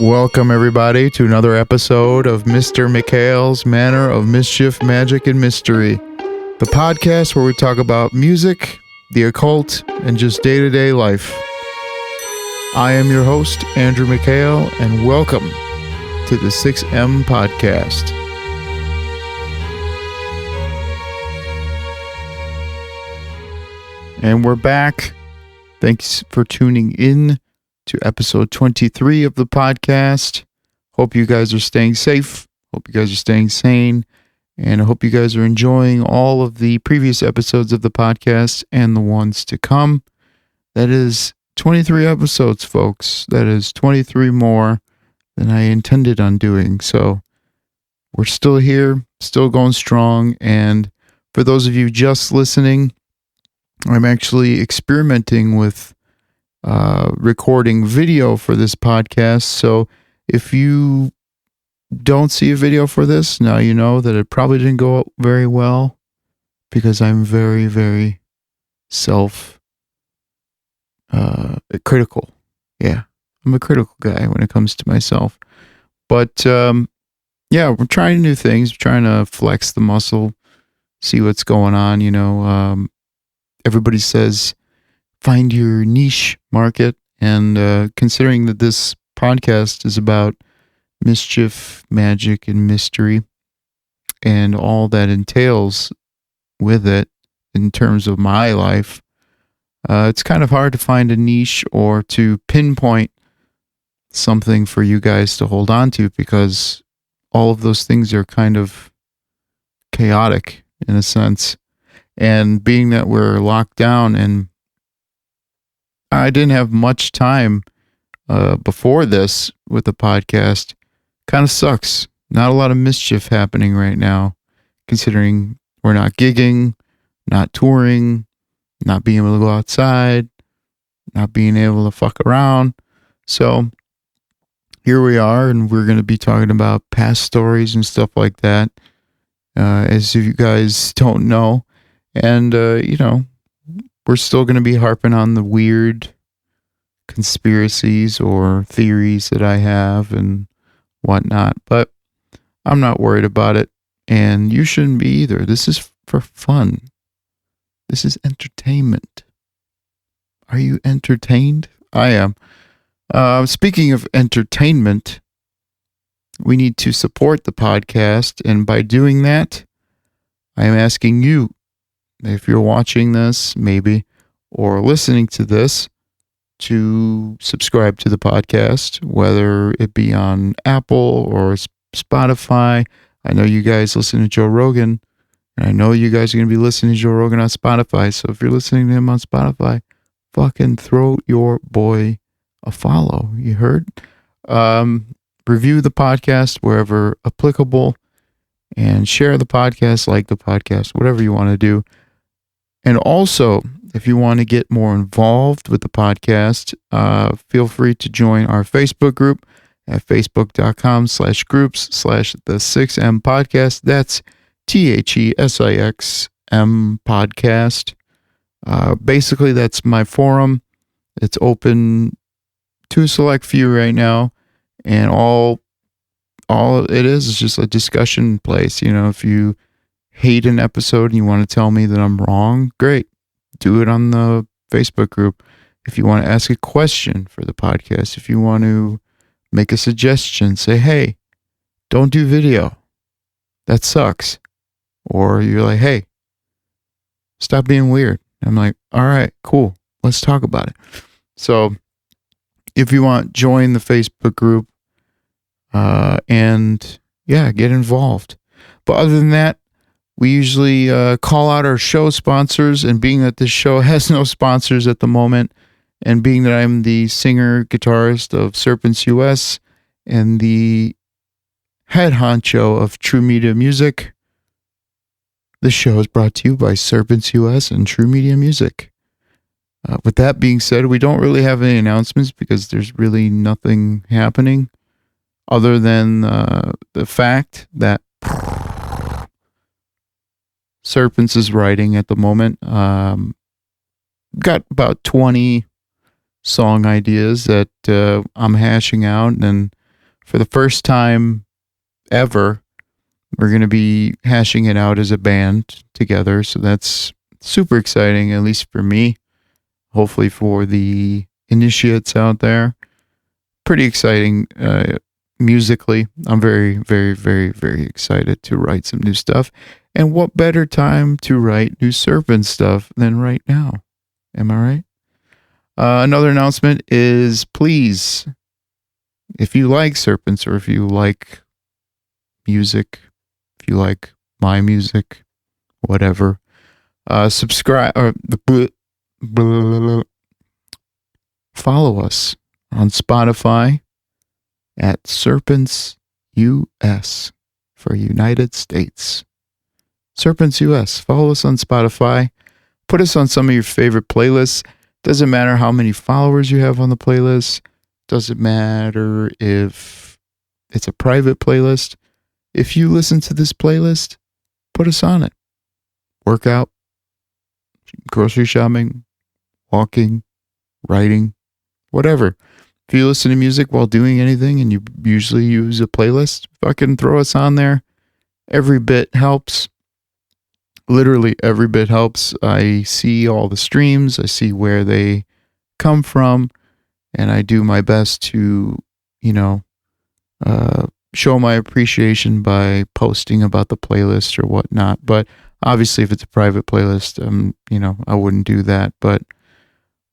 Welcome, everybody, to another episode of Mr. Mikhail's Manor of Mischief, Magic, and Mystery, the podcast where we talk about music, the occult, and just day-to-day life. I am your host, Andrew Mikhail, and welcome to the 6M Podcast. And we're back. Thanks for tuning in to episode 23 of the podcast. Hope you guys are staying safe. Hope you guys are staying sane. And I hope you guys are enjoying all of the previous episodes of the podcast and the ones to come. That is 23 episodes, folks. That is 23 more than I intended on doing. So we're still here, still going strong. And for those of you just listening, I'm actually experimenting with recording video for this podcast. So if you don't see a video for this, now you know that it probably didn't go up very well because I'm very, very critical. Yeah, I'm a critical guy when it comes to myself. But yeah, we're trying new things. We're trying to flex the muscle, see what's going on. You know, everybody says find your niche market, and considering that this podcast is about mischief, magic, and mystery, and all that entails with it in terms of my life, it's kind of hard to find a niche or to pinpoint something for you guys to hold on to, because all of those things are kind of chaotic in a sense. And being that we're locked down and I didn't have much time before this with the podcast, kind of sucks. Not a lot of mischief happening right now, considering we're not gigging, not touring, not being able to go outside, not being able to fuck around. So here we are, and we're going to be talking about past stories and stuff like that, as if you guys don't know. And, you know, we're still going to be harping on the weird conspiracies or theories that I have and whatnot, but I'm not worried about it, and you shouldn't be either. This is for fun. This is entertainment. Are you entertained? I am. Speaking of entertainment, we need to support the podcast, and by doing that, I am asking you, if you're watching this, maybe, or listening to this, to subscribe to the podcast, whether it be on Apple or Spotify. I know you guys listen to Joe Rogan, and I know you guys are going to be listening to Joe Rogan on Spotify. So if you're listening to him on Spotify, fucking throw your boy a follow. You heard? Review the podcast wherever applicable, and share the podcast, like the podcast, whatever you want to do. And also, if you want to get more involved with the podcast, feel free to join our Facebook group at facebook.com/groups/the6M podcast. That's THESIXM podcast. Basically, that's my forum. It's open to a select few right now. And all it is just a discussion place. You know, if you hate an episode and you want to tell me that I'm wrong, great. Do it on the Facebook group. If you want to ask a question for the podcast, if you want to make a suggestion, say, hey, don't do video. That sucks. Or you're like, hey, stop being weird. I'm like, all right, cool. Let's talk about it. So if you want, join the Facebook group and yeah, get involved. But other than that, we usually call out our show sponsors, and being that this show has no sponsors at the moment, and being that I'm the singer-guitarist of Serpents US and the head honcho of True Media Music, the show is brought to you by Serpents US and True Media Music. With that being said, we don't really have any announcements because there's really nothing happening other than the fact that Serpents is writing at the moment. Got about 20 song ideas that I'm hashing out. And for the first time ever, we're going to be hashing it out as a band together. So that's super exciting, at least for me. Hopefully for the initiates out there. Pretty exciting musically. I'm very, very, very, very excited to write some new stuff. And what better time to write new Serpent stuff than right now? Am I right? Another announcement is, please, if you like Serpents or if you like music, if you like my music, whatever, subscribe or follow us on Spotify at Serpents US for United States. Serpents US. Follow us on Spotify. Put us on some of your favorite playlists. Doesn't matter how many followers you have on the playlist. Doesn't matter if it's a private playlist. If you listen to this playlist, put us on it. Workout, grocery shopping, walking, writing, whatever. If you listen to music while doing anything and you usually use a playlist, fucking throw us on there. Every bit helps. Literally every bit helps. I see all the streams. I see where they come from. And I do my best to, show my appreciation by posting about the playlist or whatnot. But obviously, if it's a private playlist, I wouldn't do that. But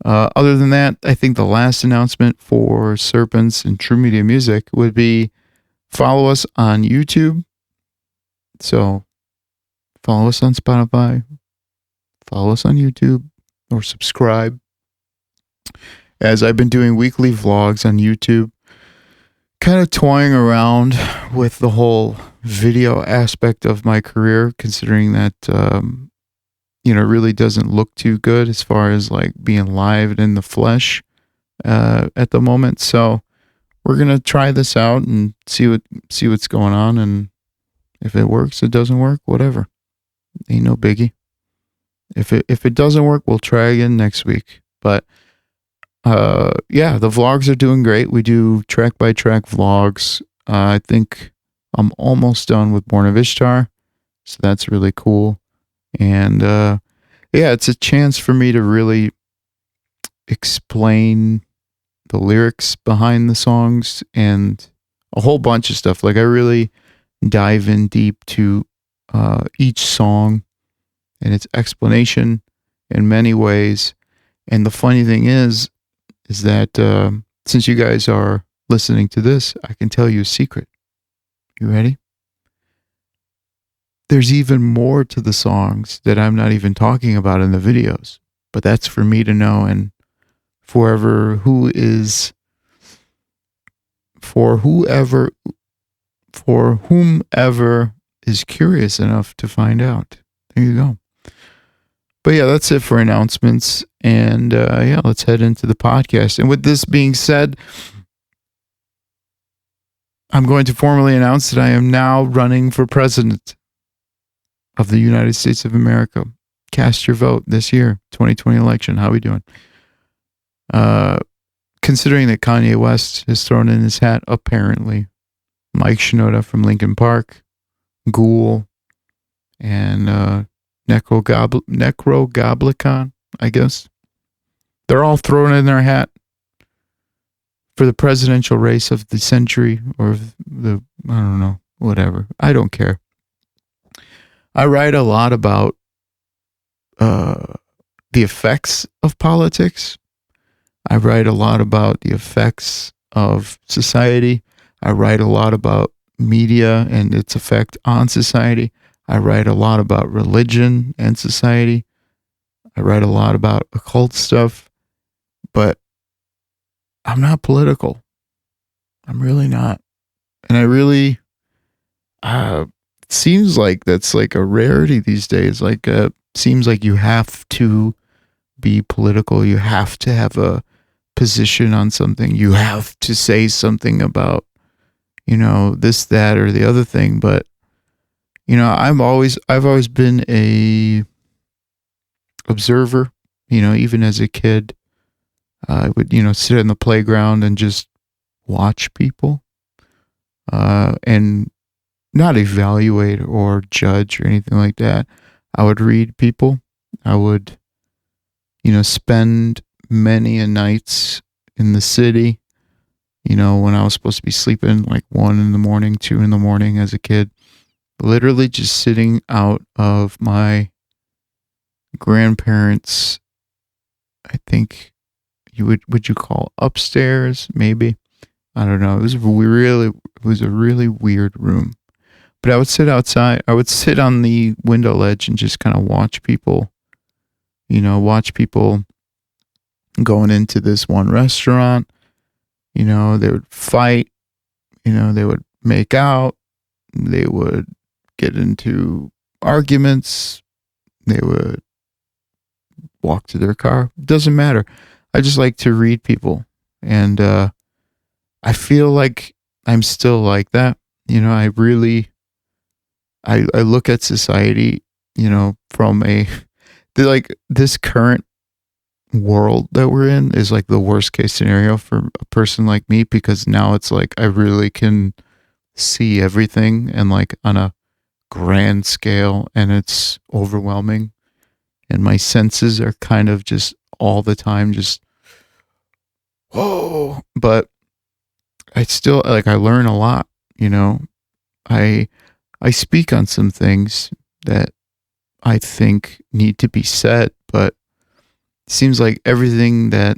other than that, I think the last announcement for Serpents and True Media Music would be follow us on YouTube. So follow us on Spotify, follow us on YouTube, or subscribe. As I've been doing weekly vlogs on YouTube, kind of toying around with the whole video aspect of my career, considering that, really doesn't look too good as far as like being live and in the flesh at the moment. So we're going to try this out and see what's going on. And if it works, it doesn't work, whatever. Ain't no biggie. If it doesn't work, we'll try again next week. But the vlogs are doing great. We do track by track vlogs. I think I'm almost done with Born of Ishtar, so that's really cool. And it's a chance for me to really explain the lyrics behind the songs and a whole bunch of stuff. Like I really dive in deep to each song and its explanation in many ways. And the funny thing is that since you guys are listening to this, I can tell you a secret. You ready? There's even more to the songs that I'm not even talking about in the videos, but that's for me to know, and for whomever is curious enough to find out. There you go. But yeah, that's it for announcements. And let's head into the podcast. And with this being said, I'm going to formally announce that I am now running for president of the United States of America. Cast your vote this year, 2020 election. How are we doing? Considering that Kanye West has thrown in his hat, apparently, Mike Shinoda from Linkin Park, Ghoul, and Necrogoblicon, I guess. They're all thrown in their hat for the presidential race of the century, or I don't know, whatever. I don't care. I write a lot about the effects of politics. I write a lot about the effects of society. I write a lot about media and its effect on society. I write a lot about religion and society. I write a lot about occult stuff, but I'm not political. I'm really not. And I really, it seems like that's like a rarity these days. Like, seems like you have to be political. You have to have a position on something. You have to say something about, this, that, or the other thing. But, I've always been a observer, even as a kid. I would, sit in the playground and just watch people, and not evaluate or judge or anything like that. I would read people. I would, spend many a nights in the city, when I was supposed to be sleeping like 1 in the morning, 2 in the morning as a kid, literally just sitting out of my grandparents', I think would you call upstairs, maybe? I don't know. It was a really weird room. But I would sit outside. I would sit on the window ledge and just kind of watch people, watch people going into this one restaurant. They would fight, they would make out, they would get into arguments, they would walk to their car. Doesn't matter. I just like to read people. And I feel like I'm still like that. I really, I look at society, from like this current world that we're in is like the worst case scenario for a person like me, because now it's like I really can see everything and like on a grand scale, and it's overwhelming, and my senses are kind of just all the time just whoa. But I still like, I learn a lot. I I speak on some things that I think need to be said, but it seems like everything that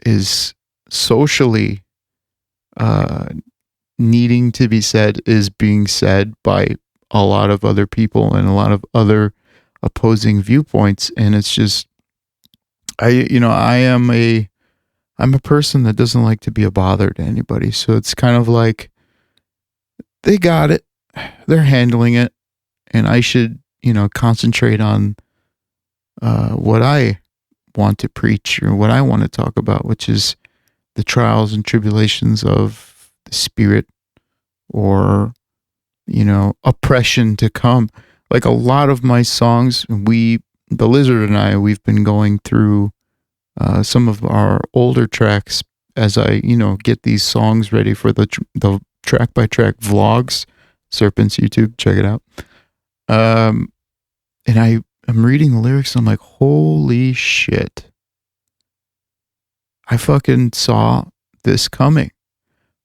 is socially uh, needing to be said is being said by a lot of other people and a lot of other opposing viewpoints. And it's just, I'm a person that doesn't like to be a bother to anybody. So it's kind of like they got it, they're handling it, and I should, concentrate on what I want to preach or what I want to talk about, which is the trials and tribulations of the spirit, or, oppression to come. Like a lot of my songs, the Lizard and I, we've been going through some of our older tracks as I, get these songs ready for the track by track vlogs. Serpent's YouTube, check it out. And I'm reading the lyrics and I'm like, holy shit. I fucking saw this coming.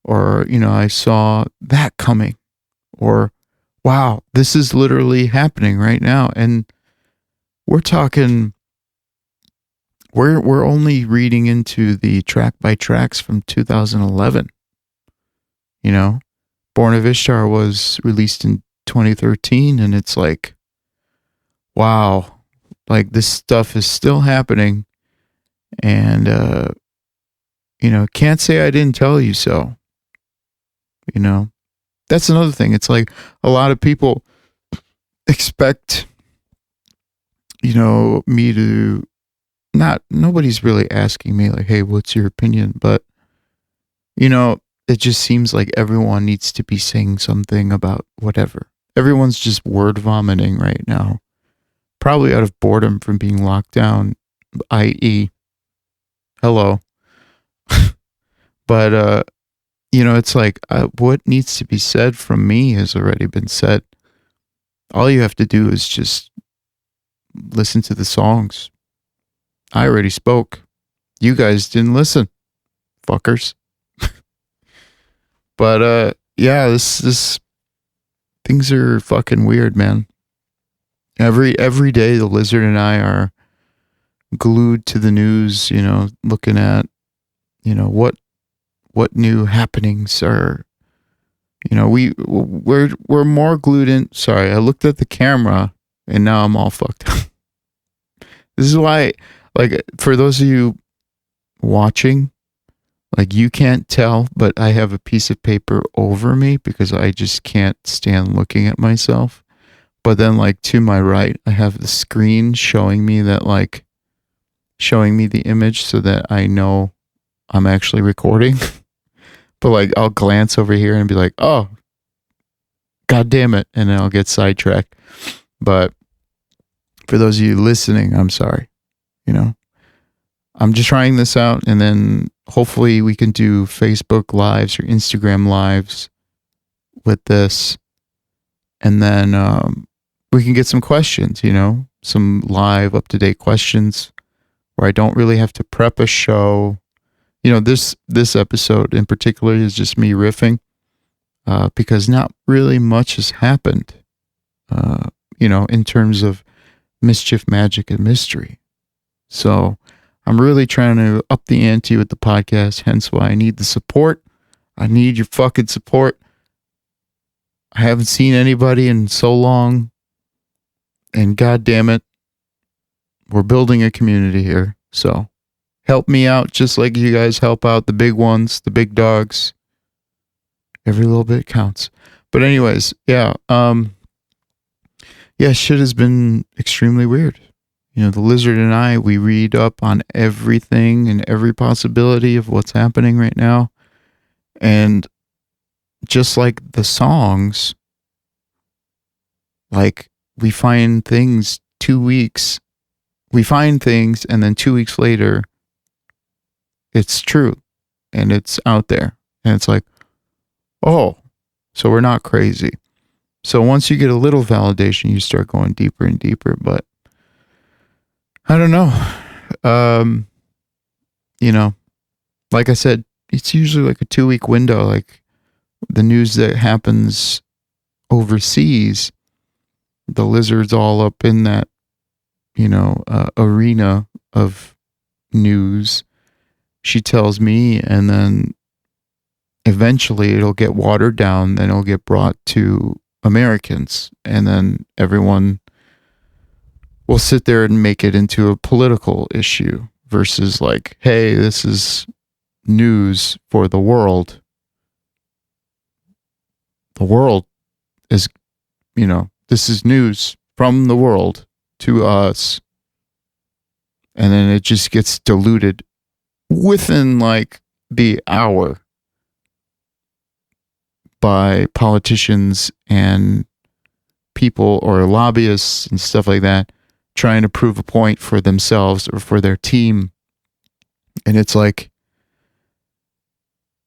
Or, I saw that coming. Or, wow, this is literally happening right now. And we're talking, we're only reading into the track by tracks from 2011. Born of Ishtar was released in 2013, and it's like, wow, like this stuff is still happening. And, can't say I didn't tell you so. That's another thing. It's like a lot of people expect, me to nobody's really asking me like, hey, what's your opinion? But, it just seems like everyone needs to be saying something about whatever. Everyone's just word vomiting right now, probably out of boredom from being locked down, i.e., hello. But, it's like what needs to be said from me has already been said. All you have to do is just listen to the songs. I already spoke. You guys didn't listen, fuckers. But yeah, this things are fucking weird, man. Every day the Lizard and I are glued to the news, looking at, what new happenings are, we're more glued in. Sorry, I looked at the camera and now I'm all fucked up. This is why, like, for those of you watching, like, you can't tell, but I have a piece of paper over me because I just can't stand looking at myself. But then, like, to my right, I have the screen showing me the image so that I know I'm actually recording. But, like, I'll glance over here and be like, oh, God damn it. And then I'll get sidetracked. But for those of you listening, I'm sorry, I'm just trying this out, and then hopefully we can do Facebook lives or Instagram lives with this, and then we can get some questions, some live up-to-date questions where I don't really have to prep a show. This episode in particular is just me riffing because not really much has happened, in terms of Mischief, Magick, and Mystery. So I'm really trying to up the ante with the podcast, hence why I need the support. I need your fucking support. I haven't seen anybody in so long, and God damn it, we're building a community here. So help me out just like you guys help out the big ones, the big dogs. Every little bit counts. But anyways, yeah, shit has been extremely weird. The lizard and I, we read up on everything and every possibility of what's happening right now. And just like the songs, like we find things 2 weeks, we find things and then 2 weeks later, it's true and it's out there. And it's like, oh, so we're not crazy. So once you get a little validation, you start going deeper and deeper. But I don't know. Like I said, it's usually like a 2-week window. Like the news that happens overseas, the lizard's all up in that, arena of news. She tells me, and then eventually it'll get watered down. Then it'll get brought to Americans, and then everyone will sit there and make it into a political issue versus like, hey, this is news for the world. The world is, this is news from the world to us. And then it just gets diluted within like the hour by politicians and people or lobbyists and stuff like that trying to prove a point for themselves or for their team. And it's like,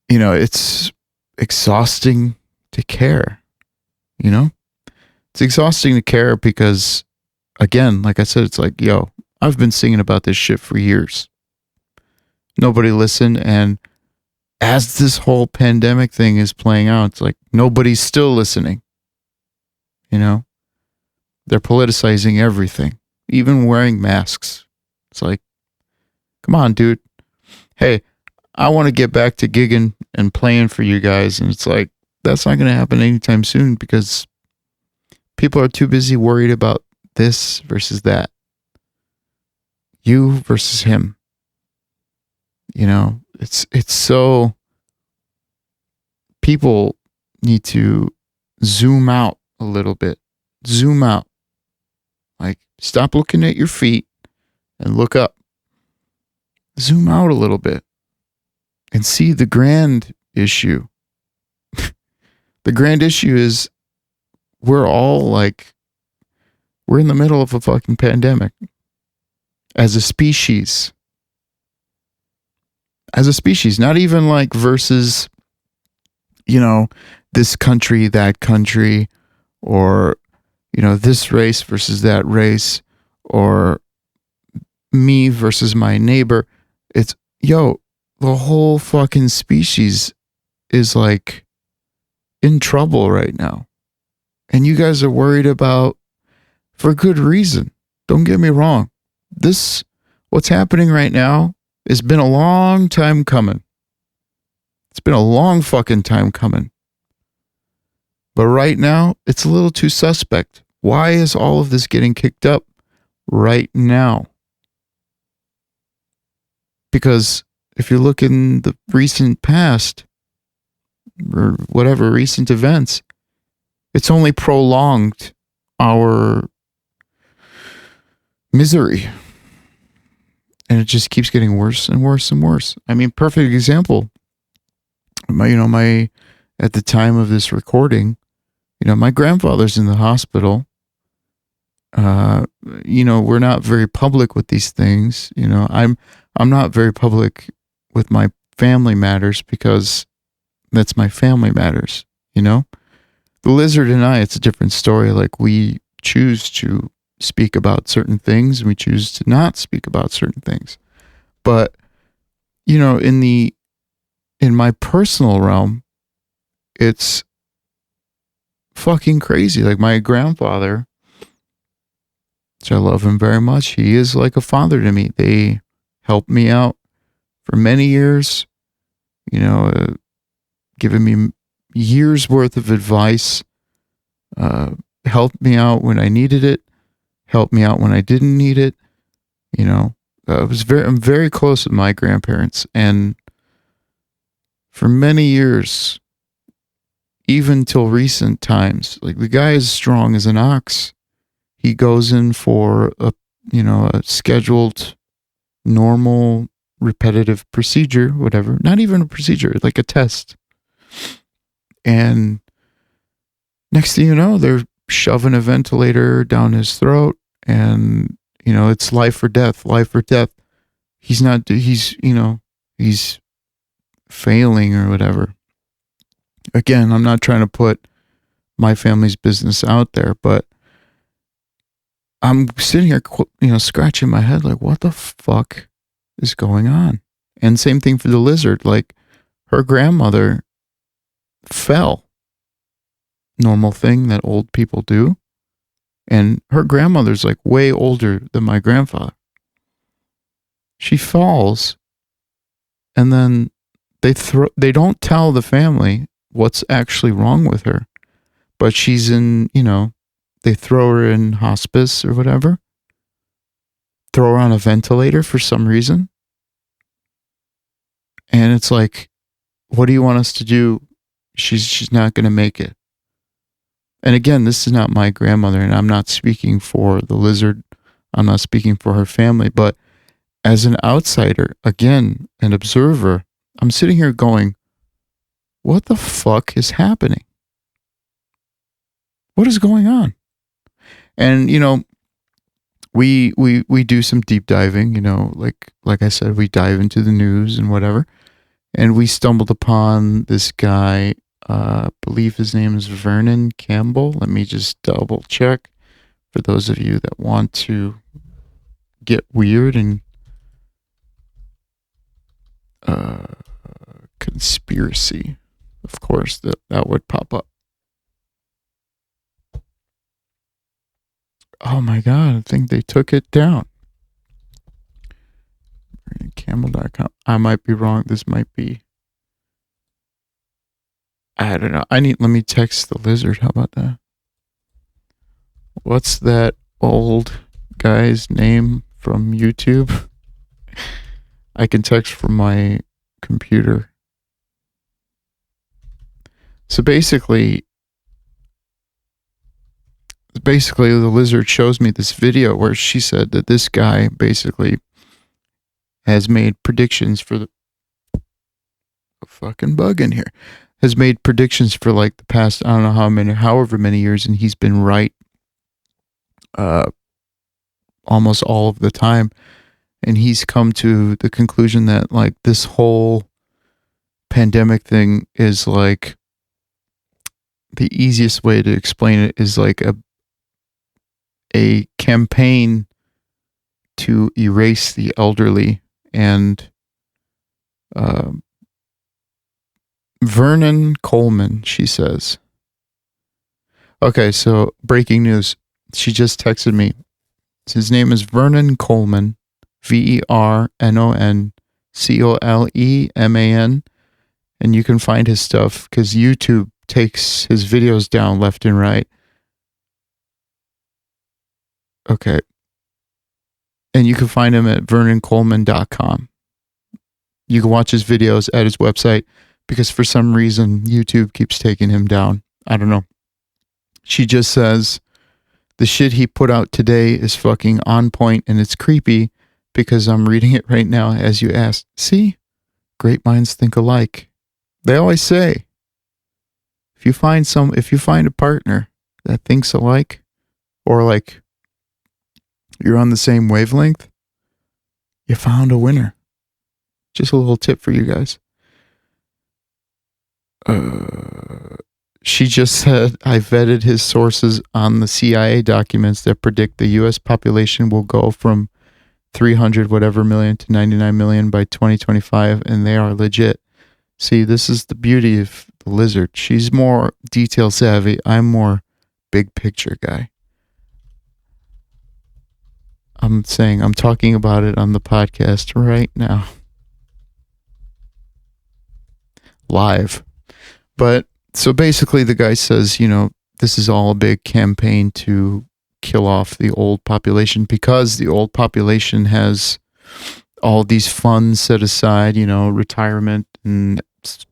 it's exhausting to care, It's exhausting to care because, again, like I said, it's like, yo, I've been singing about this shit for years. Nobody listened. And as this whole pandemic thing is playing out, it's like nobody's still listening. They're politicizing everything, even wearing masks. It's like, come on, dude. Hey, I want to get back to gigging and playing for you guys. And it's like, that's not going to happen anytime soon because people are too busy worried about this versus that. You versus him. It's so, people need to zoom out a little bit. Zoom out. Like, stop looking at your feet and look up. Zoom out a little bit and see the grand issue. The grand issue is we're in the middle of a fucking pandemic as a species. As a species, not even like versus, this country, that country, or, this race versus that race, or me versus my neighbor. It's, the whole fucking species is like in trouble right now. And you guys are worried about, for good reason. Don't get me wrong. What's happening right now has been a long time coming. It's been a long fucking time coming. But right now, it's a little too suspect. Why is all of this getting kicked up right now? Because if you look in the recent past, or whatever, recent events, it's only prolonged our misery. And it just keeps getting worse and worse and worse. I mean, perfect example. At the time of this recording, my grandfather's in the hospital. We're not very public with these things. I'm I'm not very public with my family matters because that's my family matters, you know? The lizard and I, it's a different story. Like, we choose to speak about certain things and we choose to not speak about certain things. But, you know, in my personal realm, it's fucking crazy. Like, my grandfather, which I love him very much, he is like a father to me. They helped me out for many years, you know, giving me years worth of advice, helped me out when I needed it, helped me out when I didn't need it. You know, I'm very close with my grandparents, and for many years, even till recent times, like, the guy is strong as an ox. He goes in for a scheduled, normal, repetitive procedure, whatever. Not even a procedure, like a test. And next thing you know, they're shoving a ventilator down his throat, and it's life or death, life or death. He's failing or whatever. Again, I'm not trying to put my family's business out there, but I'm sitting here, scratching my head like, what the fuck is going on? And same thing for the lizard. Like, her grandmother fell. Normal thing that old people do. And her grandmother's like way older than my grandfather. She falls, and then they don't tell the family what's actually wrong with her. But she's in, they throw her in hospice or whatever. Throw her on a ventilator for some reason. And it's like, what do you want us to do? She's not going to make it. And again, this is not my grandmother, and I'm not speaking for the lizard. I'm not speaking for her family. But as an outsider, again, an observer, I'm sitting here going, what the fuck is happening? What is going on? And, we do some deep diving, like I said, we dive into the news and whatever. And we stumbled upon this guy, I believe his name is Vernon Campbell. Let me just double check for those of you that want to get weird and conspiracy. Of course, that would pop up. Oh my God, I think they took it down. Campbell.com. I might be wrong. This might be. I don't know. Let me text the lizard. How about that? What's that old guy's name from YouTube? I can text from my computer. So basically the lizard shows me this video where she said that this guy basically has made predictions for the fucking bug in here. Has made predictions for like the past, I don't know however many years, and he's been right almost all of the time. And he's come to the conclusion that like this whole pandemic thing is like, the easiest way to explain it is like a campaign to erase the elderly. And Vernon Coleman, she says. Okay, so breaking news. She just texted me. His name is Vernon Coleman, VERNON COLEMAN. And you can find his stuff because YouTube takes his videos down left and right. Okay. And you can find him at vernoncoleman.com. You can watch his videos at his website because for some reason YouTube keeps taking him down. I don't know. She just says the shit he put out today is fucking on point and it's creepy because I'm reading it right now as you asked. See? Great minds think alike. They always say, if you find a partner that thinks alike, or like you're on the same wavelength, you found a winner. Just a little tip for you guys. She just said, I vetted his sources on the CIA documents that predict the U.S. population will go from 300 whatever million to 99 million by 2025, and they are legit. See, this is the beauty of the lizard. She's more detail savvy. I'm more big picture guy. I'm talking about it on the podcast right now. Live. But so basically the guy says, this is all a big campaign to kill off the old population because the old population has all these funds set aside, retirement and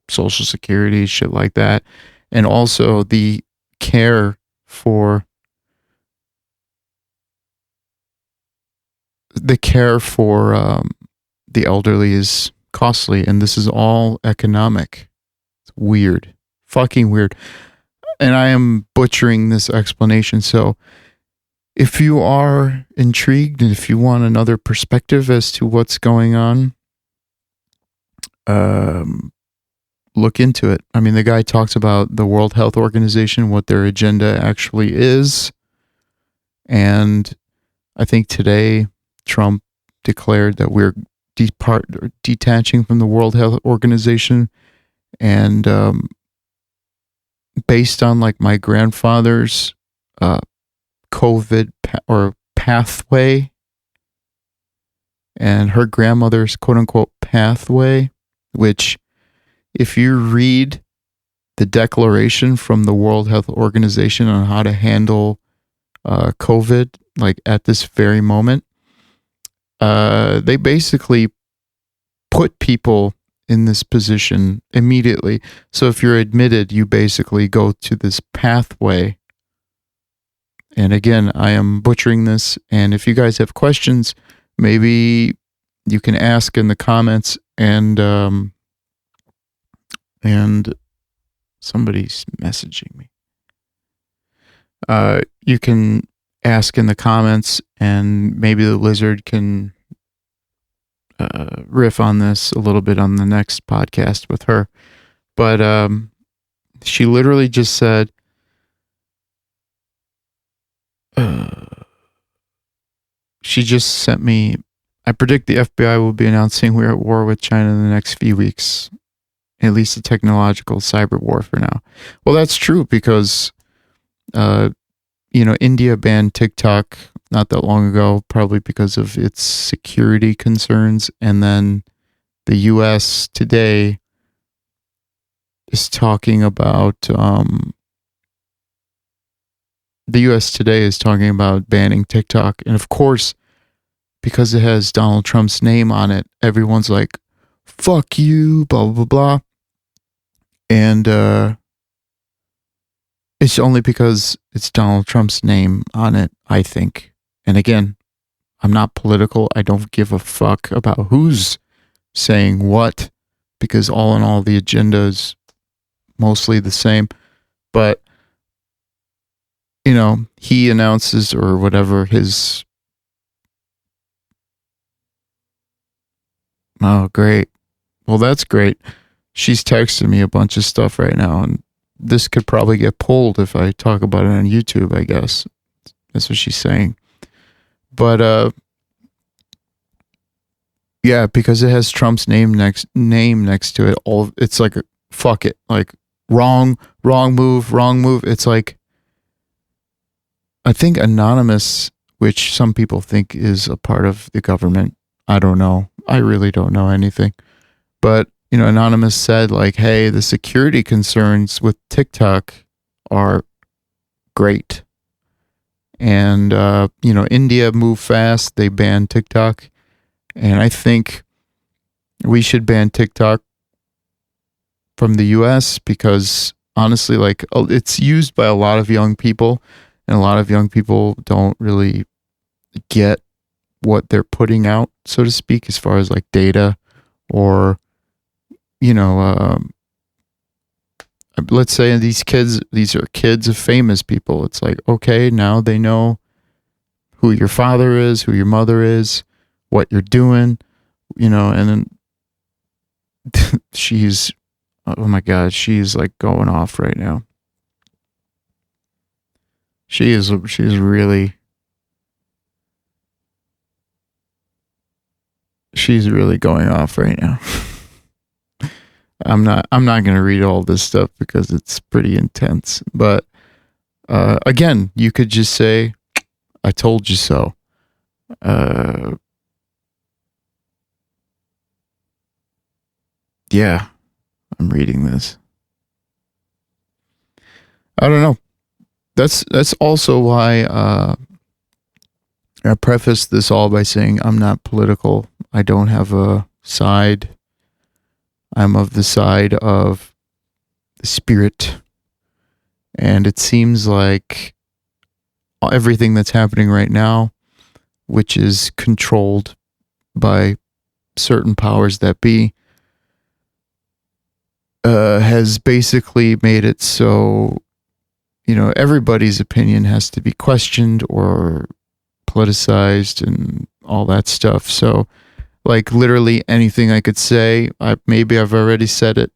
social security, shit like that. And also the care for the elderly is costly, and this is all economic. It's weird. Fucking weird. And I am butchering this explanation. So if you are intrigued and if you want another perspective as to what's going on, look into it. I mean, the guy talks about the World Health Organization, what their agenda actually is. And I think today Trump declared that we're detaching from the World Health Organization. And based on like my grandfather's COVID pathway and her grandmother's quote unquote pathway, which if you read the declaration from the World Health Organization on how to handle COVID, like at this very moment, they basically put people in this position immediately. So if you're admitted, you basically go to this pathway. And again, I am butchering this. And if you guys have questions, maybe you can ask in the comments, and somebody's messaging me. You can ask in the comments, and maybe the lizard can riff on this a little bit on the next podcast with her. But she literally just said, she just sent me, I predict the FBI will be announcing we're at war with China in the next few weeks. At least a technological cyber war for now. Well, that's true because, India banned TikTok not that long ago, probably because of its security concerns. And then the US today is talking about, banning TikTok. And of course, because it has Donald Trump's name on it, everyone's like, fuck you, blah, blah, blah. And it's only because it's Donald Trump's name on it, I think. And again, I'm not political. I don't give a fuck about who's saying what, because all in all, the agenda is mostly the same. But, he announces or whatever his... Oh, great. Well, that's great. She's texting me a bunch of stuff right now, and this could probably get pulled if I talk about it on YouTube, I guess. That's what she's saying. But, yeah, because it has Trump's name next to it, it's like, fuck it. Like, wrong move. It's like, I think Anonymous, which some people think is a part of the government. I don't know. I really don't know anything. But, Anonymous said, like, hey, the security concerns with TikTok are great. And, India moved fast. They banned TikTok. And I think we should ban TikTok from the US because, honestly, like, it's used by a lot of young people. And a lot of young people don't really get what they're putting out, so to speak, as far as like data or, let's say these are kids of famous people. It's like, okay, now they know who your father is, who your mother is, what you're doing, and then she's, oh my God, she's like going off right now. She's really going off right now. I'm not going to read all this stuff because it's pretty intense. But again, you could just say, I told you so. Yeah, I'm reading this. I don't know. That's also why I preface this all by saying I'm not political. I don't have a side. I'm of the side of the spirit. And it seems like everything that's happening right now, which is controlled by certain powers that be, has basically made it so, everybody's opinion has to be questioned or politicized and all that stuff. So, like, literally anything I could say, maybe I've already said it.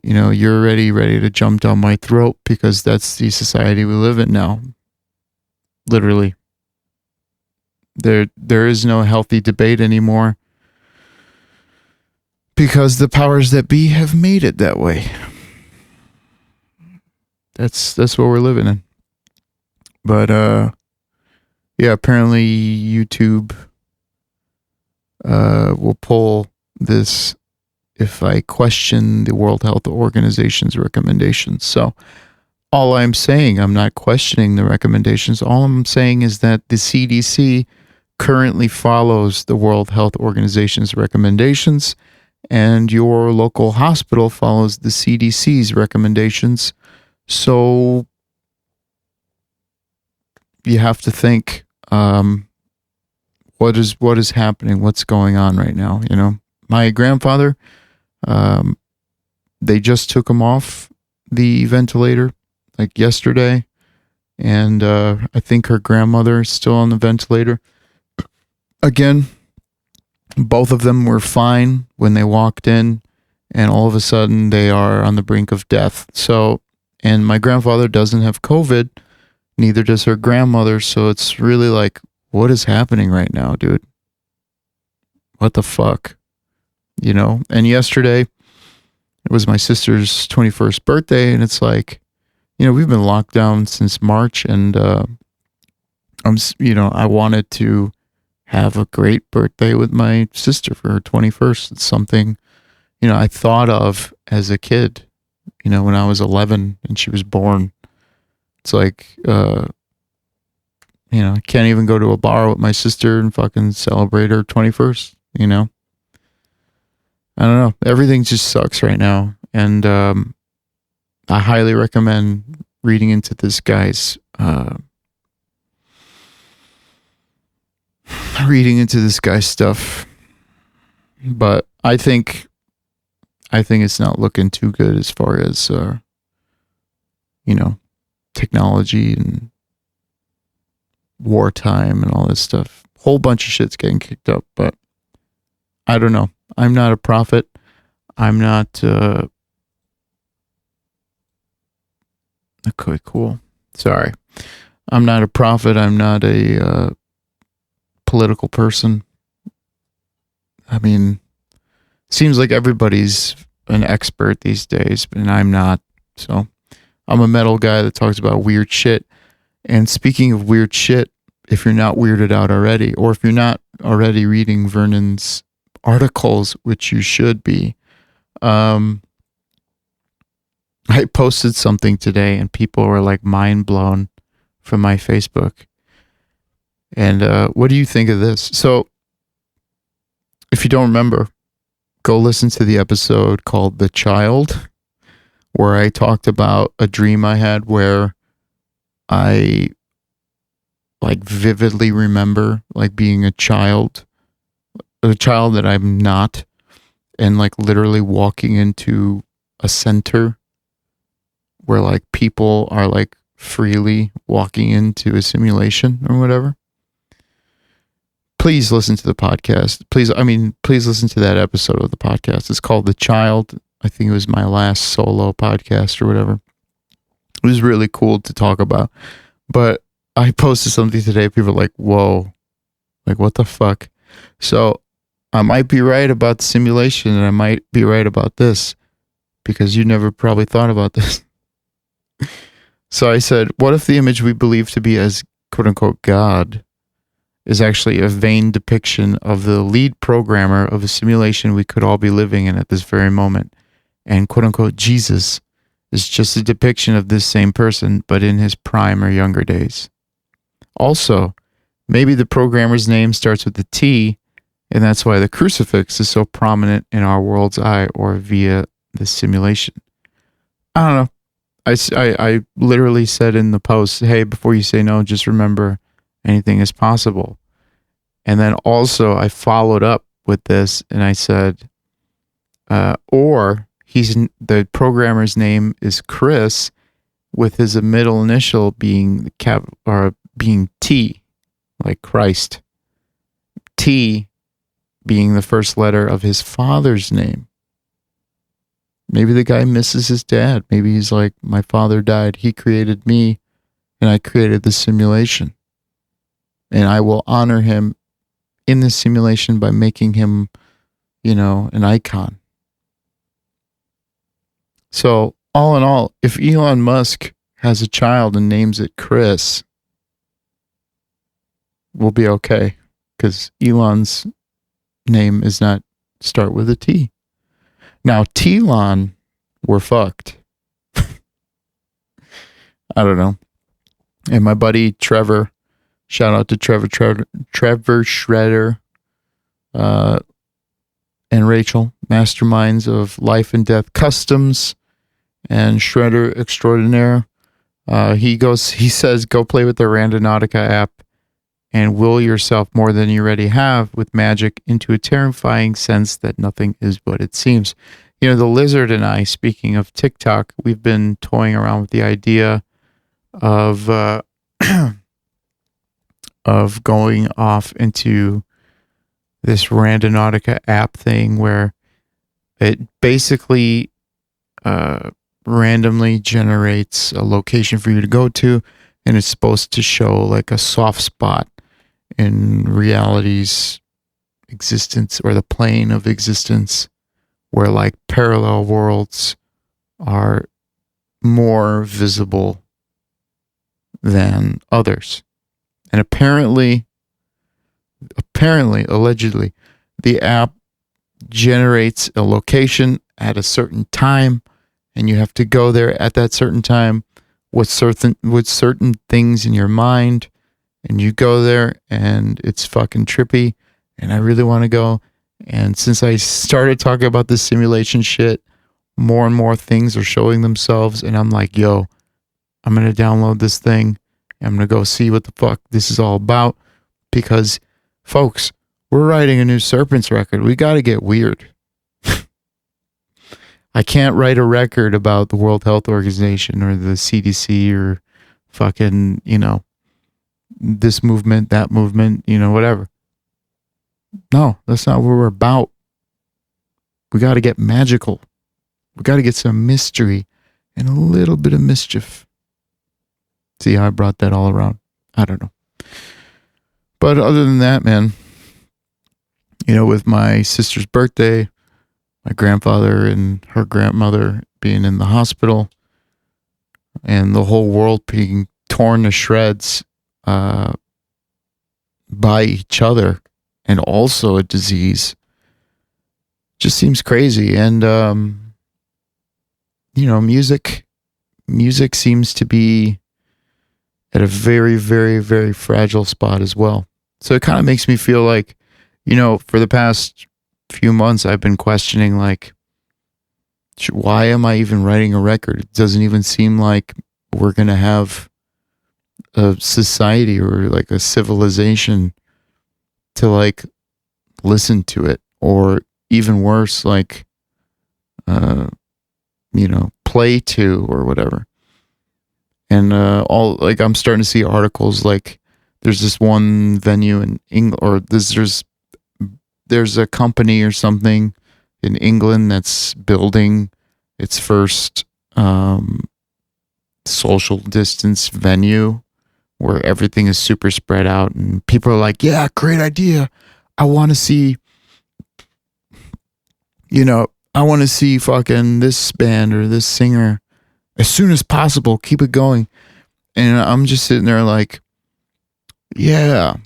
You're already ready to jump down my throat because that's the society we live in now. Literally. There is no healthy debate anymore because the powers that be have made it that way. That's what we're living in. But yeah, apparently YouTube will pull this if I question the World Health Organization's recommendations. So all I'm saying, I'm not questioning the recommendations. All I'm saying is that the CDC currently follows the World Health Organization's recommendations, and your local hospital follows the CDC's recommendations. So you have to think, what is happening? What's going on right now? My grandfather, they just took him off the ventilator like yesterday, and I think her grandmother is still on the ventilator. Again, both of them were fine when they walked in, and all of a sudden they are on the brink of death. So, and my grandfather doesn't have COVID, neither does her grandmother. So it's really like, what is happening right now, dude? What the fuck? And yesterday it was my sister's 21st birthday, and it's like, we've been locked down since March, and I wanted to have a great birthday with my sister for her 21st. It's something, I thought of as a kid, when I was 11 and she was born. It's like, I can't even go to a bar with my sister and fucking celebrate her 21st, I don't know. Everything just sucks right now. And I highly recommend reading into this guy's stuff. But I think it's not looking too good as far as technology and wartime and all this stuff. Whole bunch of shit's getting kicked up, but I don't know. I'm not a prophet. I'm not okay, cool. Sorry. I'm not a prophet. I'm not a political person. I mean, seems like everybody's an expert these days, and I'm not. So I'm a metal guy that talks about weird shit. And speaking of weird shit, if you're not weirded out already, or if you're not already reading Vernon's articles, which you should be, I posted something today and people were like mind blown from my Facebook. And what do you think of this? So if you don't remember, go listen to the episode called The Child, where I talked about a dream I had where I like vividly remember like being a child that I'm not, and like literally walking into a center where like people are like freely walking into a simulation or whatever. please listen to the podcast. Please listen to that episode of the podcast. It's called The Child. I think it was my last solo podcast or whatever. It was really cool to talk about. But I posted something today. People are like, whoa, like what the fuck? So I might be right about the simulation and I might be right about this because you never probably thought about this. So I said, what if the image we believe to be as quote unquote God is actually a vain depiction of the lead programmer of a simulation we could all be living in at this very moment? And quote unquote Jesus is just a depiction of this same person, but in his prime or younger days. Also, maybe the programmer's name starts with a T, and that's why the crucifix is so prominent in our world's eye or via the simulation. I don't know. I literally said in the post, hey, before you say no, just remember anything is possible. And then also I followed up with this and I said, or the programmer's name is Chris with his middle initial being being T, like Christ. T being the first letter of his father's name. Maybe the guy misses his dad. Maybe he's like, my father died. He created me and I created the simulation. And I will honor him in this simulation by making him, an icon. So all in all, if Elon Musk has a child and names it Chris, we'll be okay. Because Elon's name is not start with a T. Now, Telon, we're fucked. I don't know. And my buddy Trevor, shout out to Trevor Shredder, and Rachel, masterminds of Life and Death Customs and Shredder Extraordinaire. He says, go play with the Randonautica app and will yourself more than you already have with Magick into a terrifying sense that nothing is what it seems. The lizard and I, speaking of TikTok, we've been toying around with the idea of of going off into this Randonautica app thing where it basically randomly generates a location for you to go to, and it's supposed to show like a soft spot in reality's existence or the plane of existence where like parallel worlds are more visible than others. And apparently, allegedly, the app generates a location at a certain time and you have to go there at that certain time with certain things in your mind. And you go there and it's fucking trippy. And I really want to go. And since I started talking about this simulation shit, more and more things are showing themselves. And I'm like, yo, I'm going to download this thing. I'm going to go see what the fuck this is all about. Because, folks, we're writing a new Serpents record. We got to get weird. I can't write a record about the World Health Organization or the CDC or fucking, this movement, that movement, whatever. No, that's not what we're about. We got to get magical. We got to get some mystery and a little bit of mischief. See how I brought that all around? I don't know. But other than that, man, with my sister's birthday, my grandfather and her grandmother being in the hospital, and the whole world being torn to shreds by each other, and also a disease, just seems crazy. And music seems to be at a very, very, very fragile spot as well. So it kind of makes me feel like, for the past few months, I've been questioning, like, why am I even writing a record? It doesn't even seem like we're going to have a society or like a civilization to like listen to it, or even worse, like, play to or whatever. And I'm starting to see articles like There's this one venue in England, or there's a company or something in England that's building its first social distance venue where everything is super spread out, and people are like, yeah, great idea. I want to see, I want to see fucking this band or this singer as soon as possible. Keep it going. And I'm just sitting there like, yeah,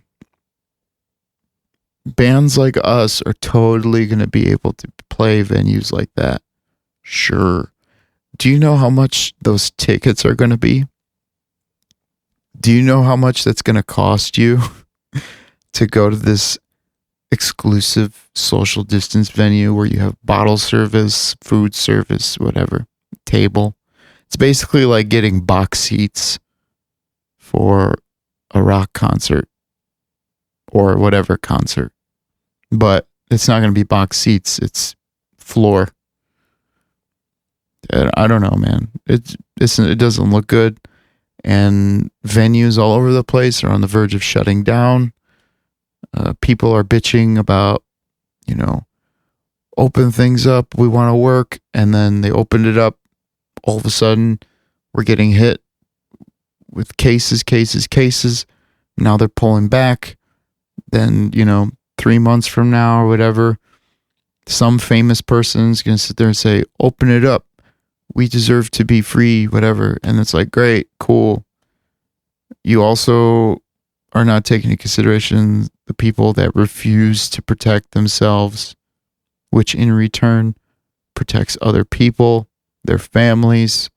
bands like us are totally going to be able to play venues like that. Sure. Do you know how much those tickets are going to be? Do you know how much that's going to cost you to go to this exclusive social distance venue where you have bottle service, food service, whatever, table? It's basically like getting box seats for a rock concert or whatever concert. But it's not going to be box seats. It's floor. And I don't know, man. It doesn't look good. And venues all over the place are on the verge of shutting down. People are bitching about, open things up. We want to work. And then they opened it up. All of a sudden, we're getting hit with cases. Now they're pulling back. Then, 3 months from now or whatever, some famous person's going to sit there and say, open it up. We deserve to be free, whatever. And it's like, great, cool. You also are not taking into consideration the people that refuse to protect themselves, which in return protects other people, their families.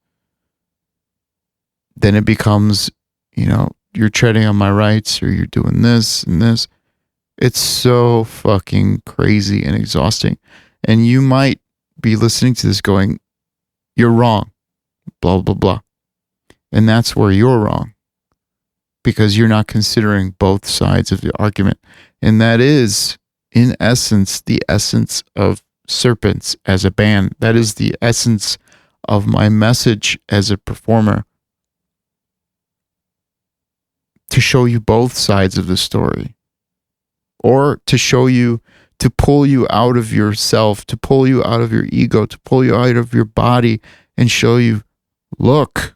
Then it becomes, you're treading on my rights, or you're doing this and this. It's so fucking crazy and exhausting. And you might be listening to this going, you're wrong, blah, blah, blah. And that's where you're wrong, because you're not considering both sides of the argument. And that is, in essence, the essence of Serpents as a band. That is the essence of my message as a performer. To show you both sides of the story. Or to show you, to pull you out of yourself, to pull you out of your ego, to pull you out of your body and show you, look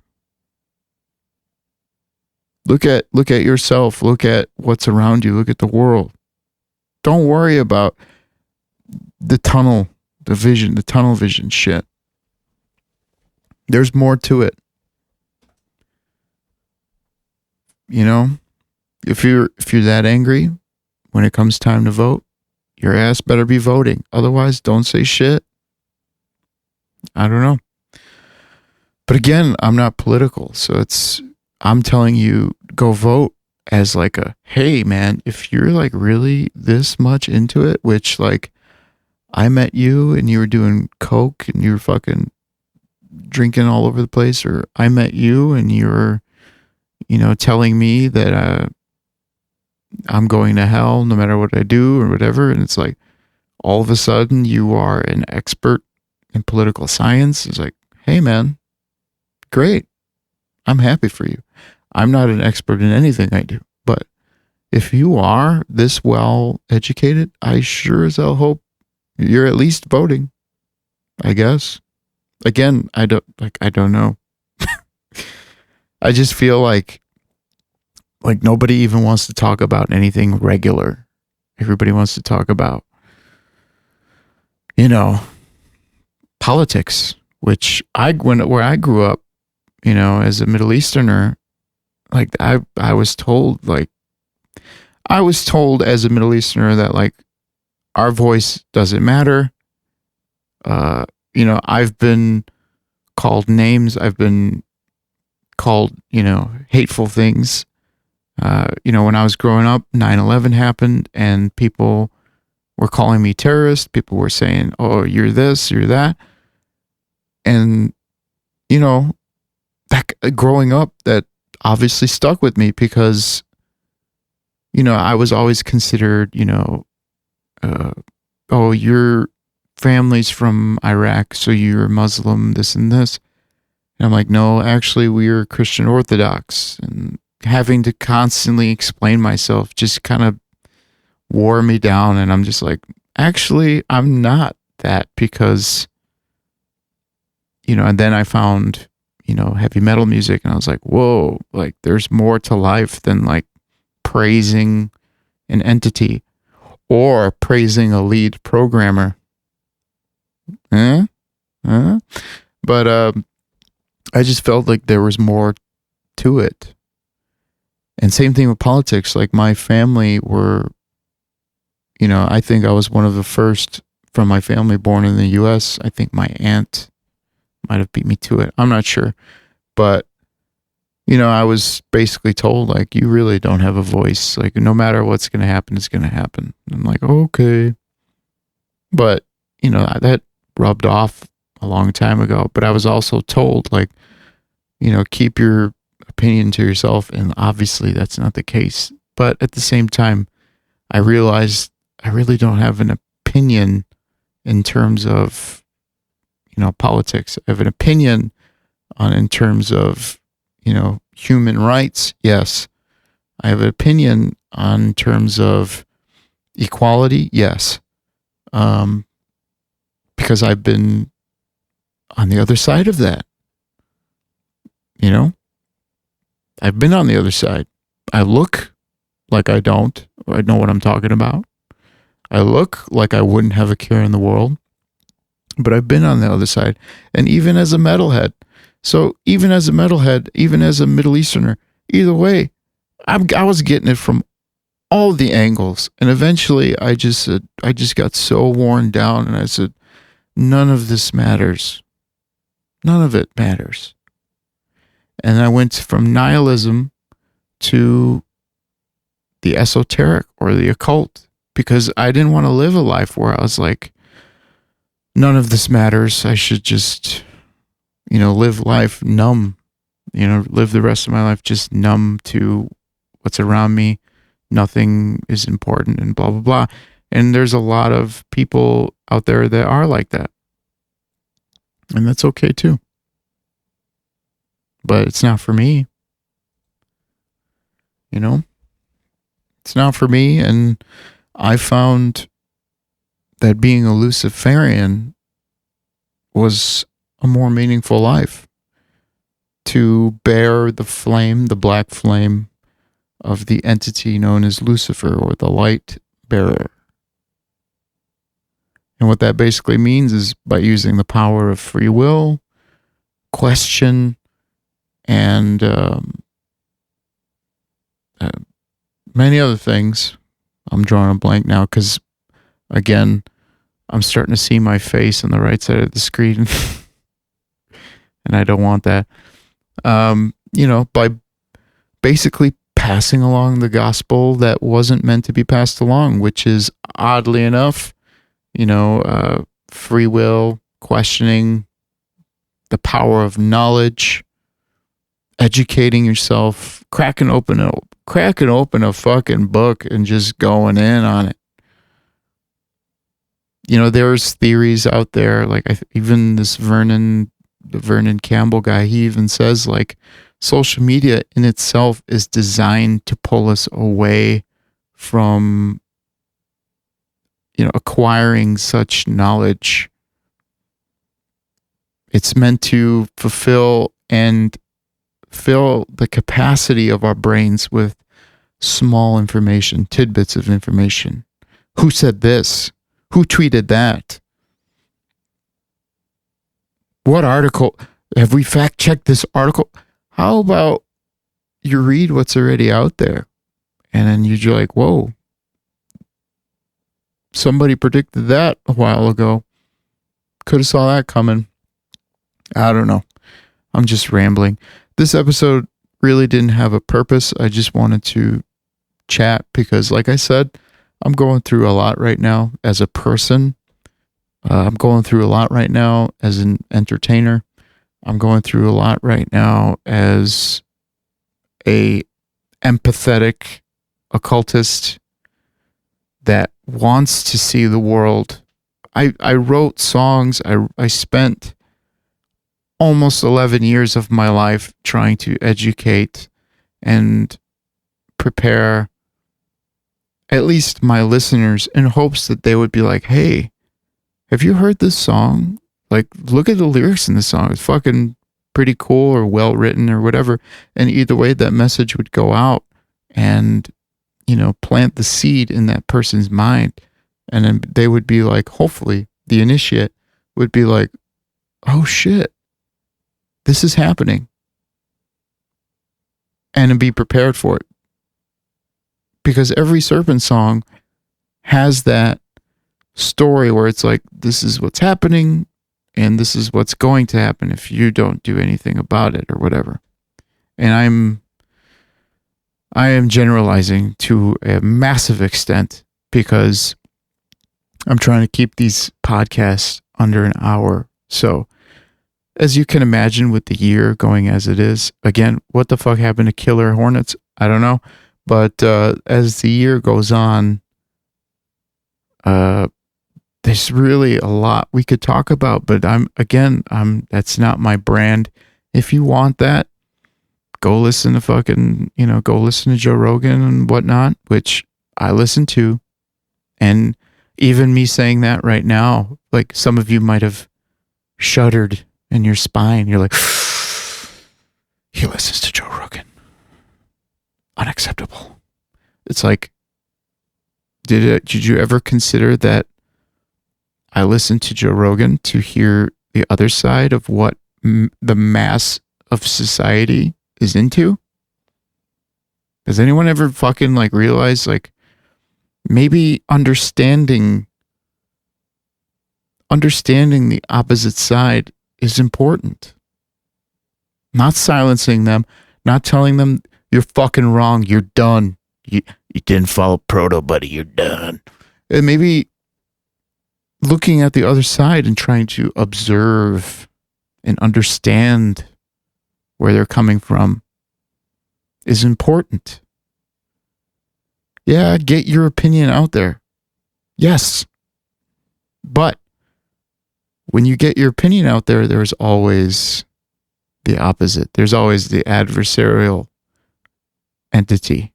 at yourself, look at what's around you, look at the world. Don't worry about the tunnel vision shit. There's more to it. If you're that angry, when it comes time to vote, your ass better be voting. Otherwise, don't say shit. I don't know. But again, I'm not political. So I'm telling you, go vote as like hey man, if you're like really this much into it, which like I met you and you were doing coke and you were fucking drinking all over the place, or I met you and you were, telling me that, I'm going to hell no matter what I do or whatever. And it's like, all of a sudden you are an expert in political science. It's like, hey man, great. I'm happy for you. I'm not an expert in anything I do, but if you are this well educated, I sure as hell hope you're at least voting, I guess. Again, I don't know. I just feel like nobody even wants to talk about anything regular. Everybody wants to talk about, politics, which where I grew up, as a Middle Easterner, like I was told as a Middle Easterner that like our voice doesn't matter. I've been called names. I've been called, hateful things. When I was growing up, 9/11 happened and people were calling me terrorist. People were saying, oh, you're this, you're that. And, that growing up, that obviously stuck with me because, I was always considered, oh, your family's from Iraq, so you're Muslim, this and this. And I'm like, no, actually, we're Christian Orthodox. And having to constantly explain myself just kind of wore me down. And I'm just like, actually, I'm not that, because, and then I found, heavy metal music, and I was like, whoa, like there's more to life than like praising an entity or praising a lead programmer. But I just felt like there was more to it. And same thing with politics. Like my family were, I think I was one of the first from my family born in the US. I think my aunt might have beat me to it. I'm not sure. But, I was basically told, like, you really don't have a voice. Like, no matter what's going to happen, it's going to happen. And I'm like, okay. But, that rubbed off a long time ago. But I was also told, like, keep your opinion to yourself. And obviously that's not the case. But at the same time, I realized I really don't have an opinion in terms of, politics. I have an opinion in terms of, human rights. Yes. I have an opinion on terms of equality. Yes. Because I've been on the other side of that. I've been on the other side. I look like I don't. I know what I'm talking about. I look like I wouldn't have a care in the world. But I've been on the other side. And even as a metalhead. So even as a metalhead, even as a Middle Easterner, either way, I was getting it from all the angles. And eventually I just got so worn down, and I said, none of this matters. None of it matters. And I went from nihilism to the esoteric or the occult, because I didn't want to live a life where I was like, none of this matters. I should just, live life numb, live the rest of my life just numb to what's around me. Nothing is important and blah, blah, blah. And there's a lot of people out there that are like that. And that's okay too. But it's not for me. It's not for me. And I found that being a Luciferian was a more meaningful life. To bear the flame, the black flame of the entity known as Lucifer, or the light bearer. And what that basically means is, by using the power of free will, question, and many other things. I'm drawing a blank now because, again, I'm starting to see my face on the right side of the screen. And I don't want that. By basically passing along the gospel that wasn't meant to be passed along, which is, oddly enough, free will, questioning, the power of knowledge, educating yourself, cracking open a fucking book and just going in on it. There's theories out there, like even this the Vernon Campbell guy, he even says, like, social media in itself is designed to pull us away from, acquiring such knowledge. It's meant to fulfill and fill the capacity of our brains with small information, tidbits of information. Who said this? Who tweeted that? What article? Have we fact checked this article? How about you read what's already out there, and then you're like, whoa, somebody predicted that a while ago. Could have saw that coming. I don't know. I'm just rambling. This episode really didn't have a purpose. I just wanted to chat because, like I said, I'm going through a lot right now as a person. I'm going through a lot right now as an entertainer. I'm going through a lot right now as a empathetic occultist that wants to see the world. I wrote songs. I spent almost 11 years of my life trying to educate and prepare at least my listeners in hopes that they would be like, hey, have you heard this song? Like, look at the lyrics in the song. It's fucking pretty cool or well written or whatever. And either way, that message would go out and, plant the seed in that person's mind. And then they would be like, hopefully, the initiate would be like, oh shit, this is happening. And be prepared for it. Because every Serpent song has that story where it's like, this is what's happening and this is what's going to happen if you don't do anything about it or whatever. And I am generalizing to a massive extent because I'm trying to keep these podcasts under an hour. So as you can imagine, with the year going as it is, again, what the fuck happened to Killer Hornets? I don't know. But as the year goes on, there's really a lot we could talk about. But that's not my brand. If you want that, go listen to go listen to Joe Rogan and whatnot, which I listen to. And even me saying that right now, like some of you might have shuddered in your spine. You're like, he listens to Joe Rogan. Unacceptable. It's like, did you ever consider that I listened to Joe Rogan to hear the other side of what the mass of society is into? Does anyone ever fucking like realize like maybe understanding the opposite side is important? Not silencing them, not telling them you're fucking wrong, you're done. You didn't follow proto, buddy, you're done. And maybe looking at the other side and trying to observe and understand where they're coming from is important. Yeah, get your opinion out there. Yes. But when you get your opinion out there, there's always the opposite. There's always the adversarial entity.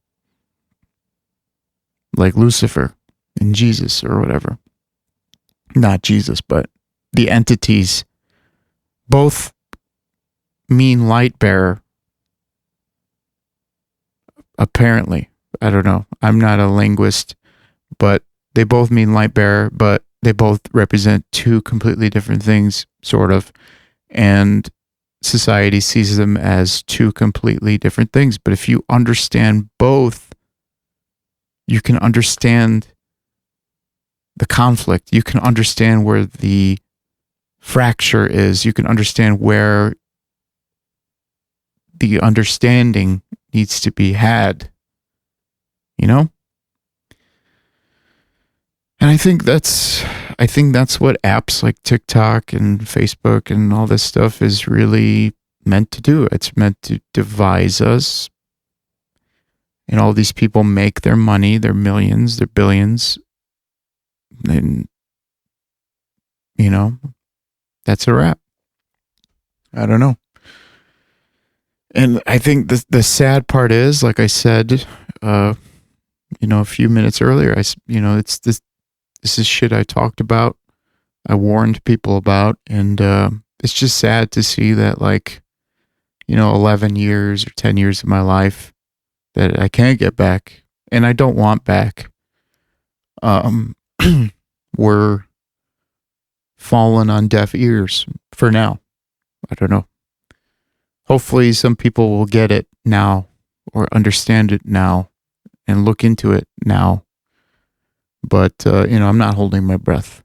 Like Lucifer and Jesus or whatever. Not Jesus, but the entities both mean light bearer. Apparently. I don't know. I'm not a linguist, but they both mean light bearer, but they both represent two completely different things, sort of. And society sees them as two completely different things. But if you understand both, you can understand the conflict. You can understand where the fracture is. You can understand where the understanding needs to be had. And I think that's what apps like TikTok and Facebook and all this stuff is really meant to do. It's meant to devise us. And all these people make their money, their millions, their billions. And, that's a wrap. I don't know. And I think the sad part is, like I said, a few minutes earlier, it's this is shit I talked about. I warned people about. And it's just sad to see that, 11 years or 10 years of my life that I can't get back, and I don't want back, were fallen on deaf ears for now. I don't know. Hopefully some people will get it now or understand it now and look into it now. But, I'm not holding my breath.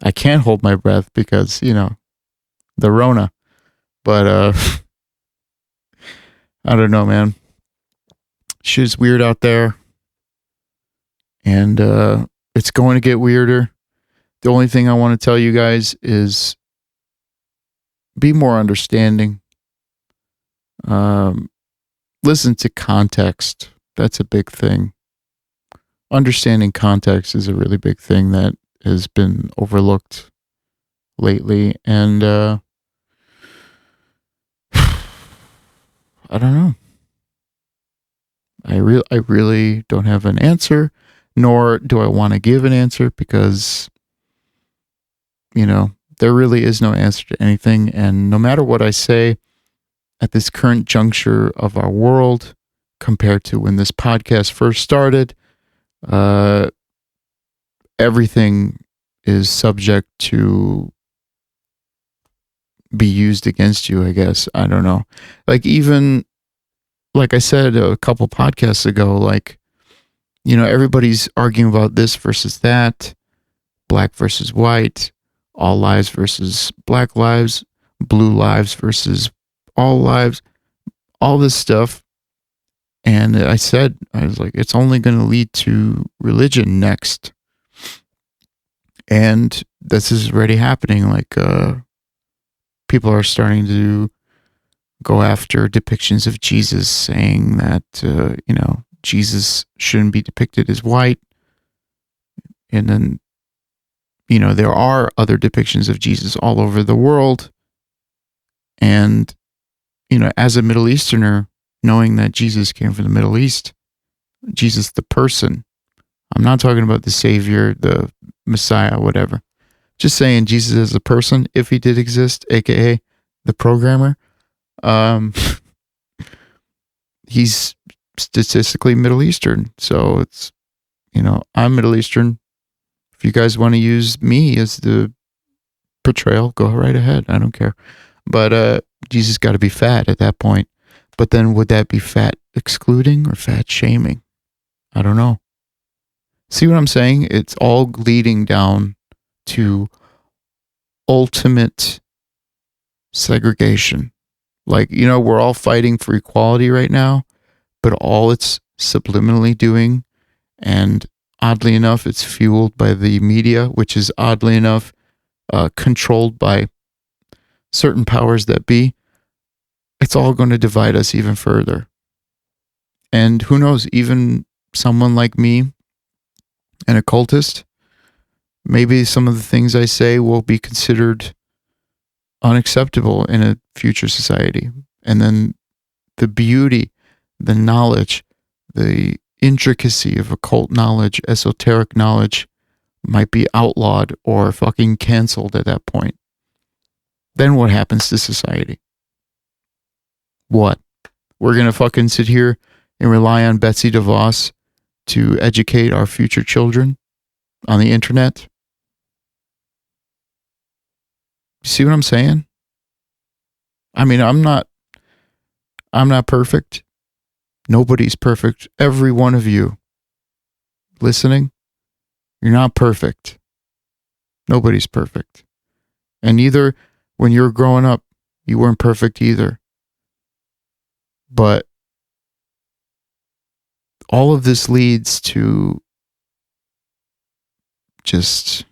I can't hold my breath because, the Rona. But, I don't know, man. Shit's weird out there. And it's going to get weirder. The only thing I want to tell you guys is be more understanding. Listen to context. That's a big thing. Understanding context is a really big thing that has been overlooked lately. And I don't know. I really don't have an answer, nor do I want to give an answer because, there really is no answer to anything. And no matter what I say at this current juncture of our world, compared to when this podcast first started, uh, everything is subject to be used against you, I guess. I don't know. Even like I said a couple podcasts ago, everybody's arguing about this versus that, black versus white, all lives versus black lives, blue lives versus all lives, all this stuff. And I was like, it's only going to lead to religion next. And this is already happening. People are starting to go after depictions of Jesus, saying that, Jesus shouldn't be depicted as white. And then, there are other depictions of Jesus all over the world. And, as a Middle Easterner, knowing that Jesus came from the Middle East, Jesus the person, I'm not talking about the Savior, the Messiah, whatever. Just saying Jesus as a person, if he did exist, aka the programmer, he's statistically Middle Eastern. So it's, I'm Middle Eastern. If you guys want to use me as the portrayal, go right ahead. I don't care. But Jesus got to be fat at that point. But then would that be fat excluding or fat shaming? I don't know. See what I'm saying? It's all leading down to ultimate segregation. We're all fighting for equality right now, but all it's subliminally doing, and oddly enough, it's fueled by the media, which is oddly enough controlled by certain powers that be. It's all going to divide us even further. And who knows, even someone like me, an occultist, maybe some of the things I say will be considered unacceptable in a future society. And then the beauty, the knowledge, the intricacy of occult knowledge, esoteric knowledge might be outlawed or fucking canceled at that point. Then what happens to society? What? We're going to fucking sit here and rely on Betsy DeVos to educate our future children on the internet? You see what I'm saying? I mean, I'm not perfect. Nobody's perfect. Every one of you listening, you're not perfect. Nobody's perfect. And neither when you were growing up, you weren't perfect either. But all of this leads to just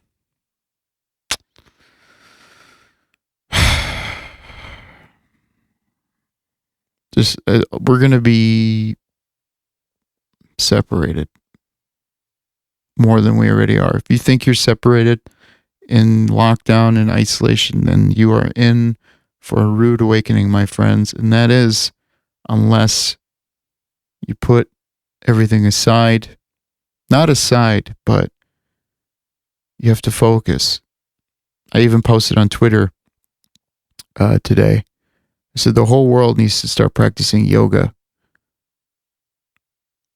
we're going to be separated more than we already are. If you think you're separated in lockdown and isolation, then you are in for a rude awakening, my friends. And that is unless you put everything aside, not aside, but you have to focus. I even posted on Twitter today. I said the whole world needs to start practicing yoga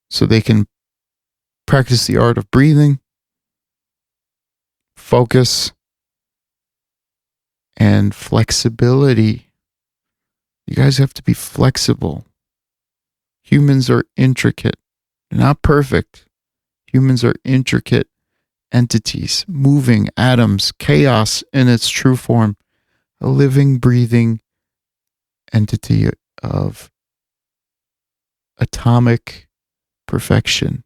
so they can practice the art of breathing, focus, and flexibility. You guys have to be flexible. Humans are intricate. They're not perfect. Humans are intricate entities, moving atoms, chaos in its true form, a living, breathing entity of atomic perfection.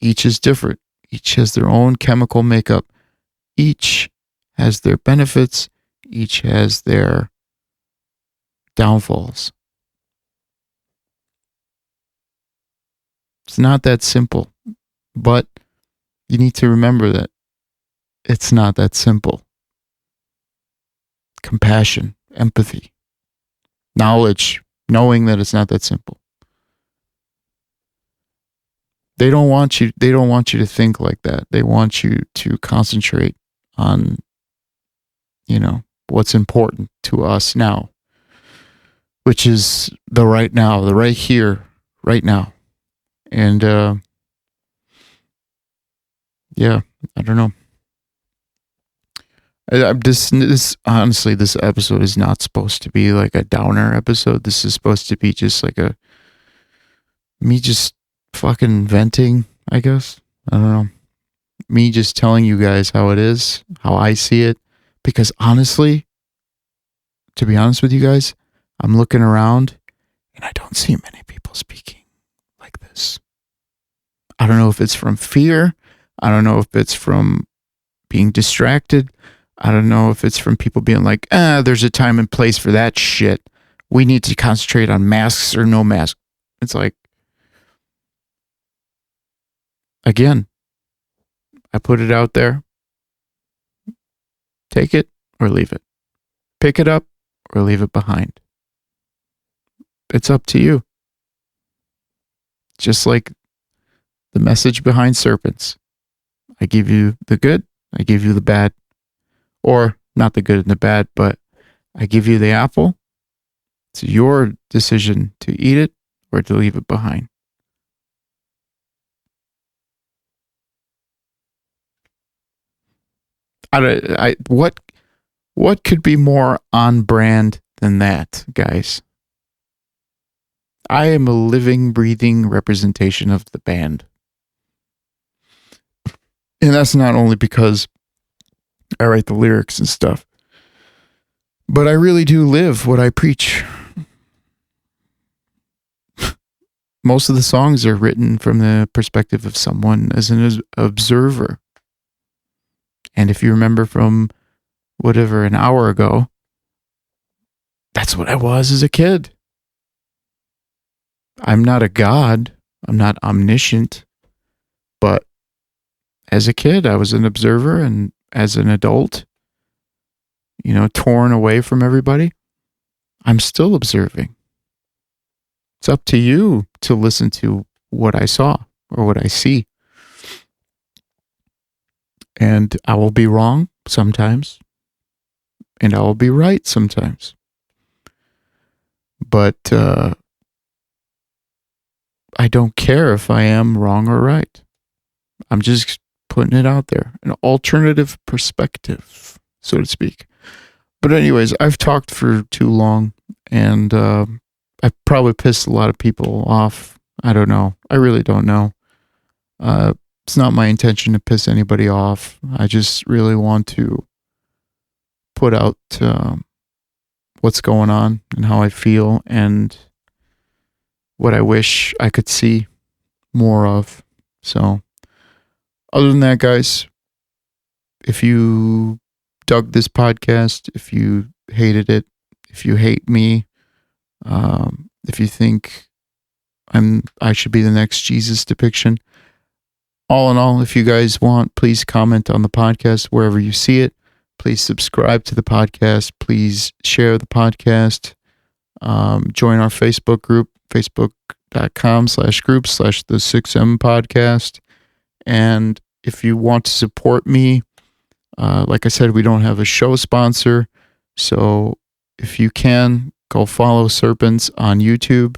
Each is different. Each has their own chemical makeup. Each has their benefits. Each has their downfalls. It's not that simple, but you need to remember that it's not that simple. Compassion, empathy, knowledge, knowing that it's not that simple. They don't want you to think like that. They want you to concentrate on, what's important to us now, which is the right now, the right here, right now. And yeah, I don't know. This honestly, this episode is not supposed to be like a downer episode. This is supposed to be just like me just fucking venting, I guess. I don't know. Me just telling you guys how it is, how I see it. Because honestly, to be honest with you guys, I'm looking around and I don't see many people speaking like this. I don't know if it's from fear. I don't know if it's from being distracted. I don't know if it's from people being like, there's a time and place for that shit. We need to concentrate on masks or no mask. It's like, again, I put it out there. Take it or leave it. Pick it up or leave it behind. It's up to you. Just like the message behind serpents. I give you the good, I give you the bad. Or not the good and the bad, but I give you the apple. It's your decision to eat it or to leave it behind. What could be more on brand than that, guys? I am a living, breathing representation of the band. And that's not only because I write the lyrics and stuff, but I really do live what I preach. Most of the songs are written from the perspective of someone as an observer. And if you remember from whatever, an hour ago, that's what I was as a kid. I'm not a god. I'm not omniscient. But as a kid, I was an observer, and as an adult, torn away from everybody, I'm still observing. It's up to you to listen to what I saw or what I see. And I will be wrong sometimes, and I will be right sometimes. But I don't care if I am wrong or right. I'm just putting it out there, an alternative perspective, so to speak. But anyways, I've talked for too long, and I've probably pissed a lot of people off. I don't know. I really don't know. It's not my intention to piss anybody off. I just really want to put out what's going on and how I feel and what I wish I could see more of. So, other than that, guys, if you dug this podcast, if you hated it, if you hate me, if you think I should be the next Jesus depiction, all in all, if you guys want, please comment on the podcast wherever you see it. Please subscribe to the podcast. Please share the podcast. Join our Facebook group, facebook.com/group/the 6M podcast. And if you want to support me, like I said, we don't have a show sponsor. So if you can, go follow Serpents on YouTube,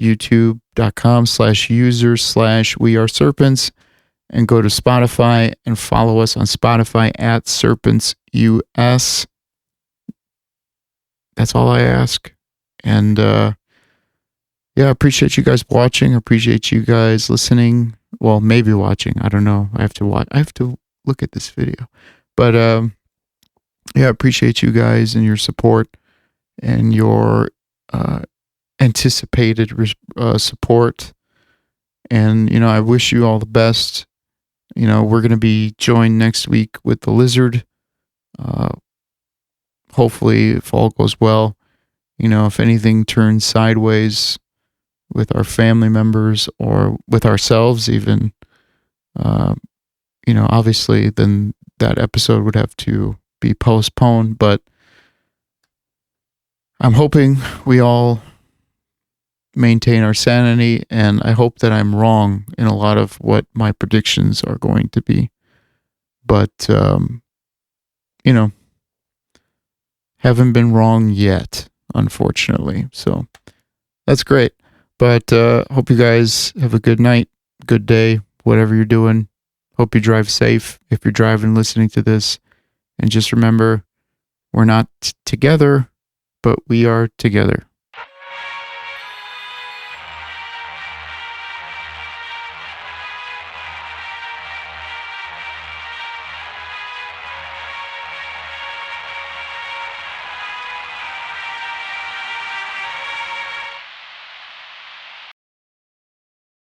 youtube.com/user/weareserpents. And go to Spotify and follow us on Spotify at Serpents US. That's all I ask. And yeah, I appreciate you guys watching. I appreciate you guys listening. Well, maybe watching. I don't know. I have to look at this video. But yeah, I appreciate you guys and your support and your anticipated support. And I wish you all the best. We're going to be joined next week with the Lizard. Hopefully, if all goes well, if anything turns sideways with our family members or with ourselves even, obviously then that episode would have to be postponed. But I'm hoping we all maintain our sanity, and I hope that I'm wrong in a lot of what my predictions are going to be. But, you know, haven't been wrong yet, unfortunately. So that's great. But hope you guys have a good night, good day, whatever you're doing. Hope you drive safe if you're driving, listening to this. And just remember, we're not together, but we are together.